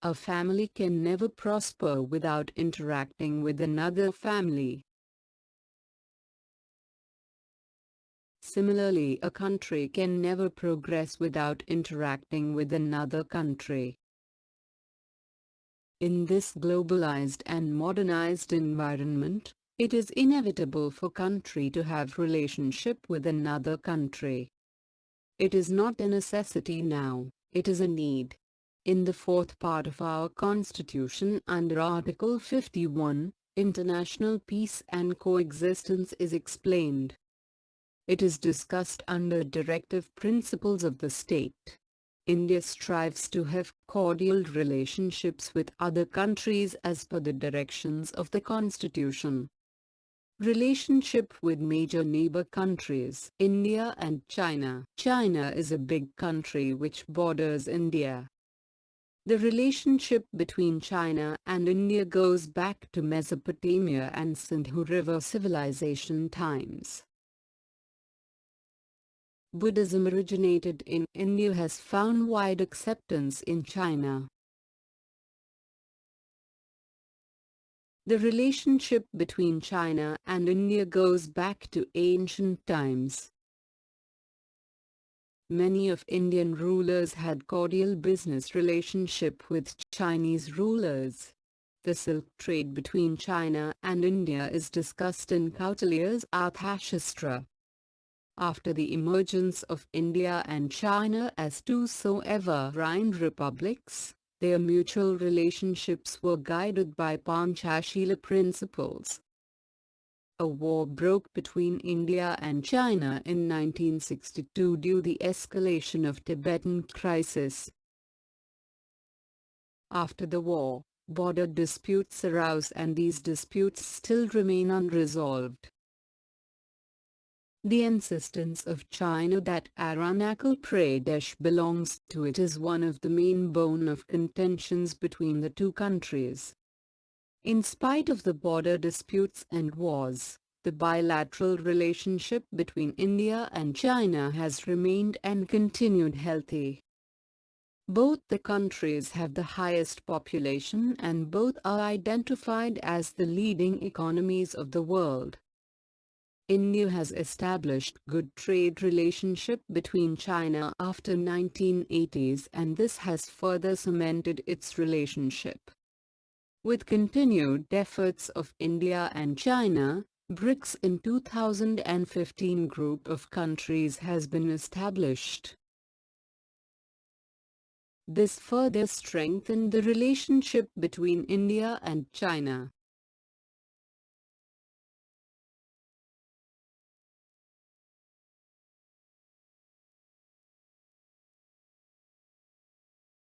A family can never prosper without interacting with another family. Similarly, a country can never progress without interacting with another country. In this globalized and modernized environment, it is inevitable for country to have relationship with another country. It is not a necessity now, it is a need. In the fourth part of our Constitution under Article 51, international peace and coexistence is explained. It is discussed under directive principles of the state. India strives to have cordial relationships with other countries as per the directions of the Constitution. Relationship with major neighbor countries, India and China. China is a big country which borders India. The relationship between China and India goes back to Mesopotamia and Sindhu River civilization times. Buddhism originated in India has found wide acceptance in China. The relationship between China and India goes back to ancient times. Many of Indian rulers had cordial business relationship with Chinese rulers. The silk trade between China and India is discussed in Kautilya's Arthashastra. After the emergence of India and China as two sovereign republics, their mutual relationships were guided by Panchashila principles. A war broke between India and China in 1962 due to the escalation of Tibetan crisis. After the war, border disputes arose and these disputes still remain unresolved. The insistence of China that Arunachal Pradesh belongs to it is one of the main bone of contentions between the two countries. In spite of the border disputes and wars, the bilateral relationship between India and China has remained and continued healthy. Both the countries have the highest population and both are identified as the leading economies of the world. India has established good trade relationship between China after 1980s and this has further cemented its relationship. With continued efforts of India and China, BRICS in 2015 group of countries has been established. This further strengthened the relationship between India and China.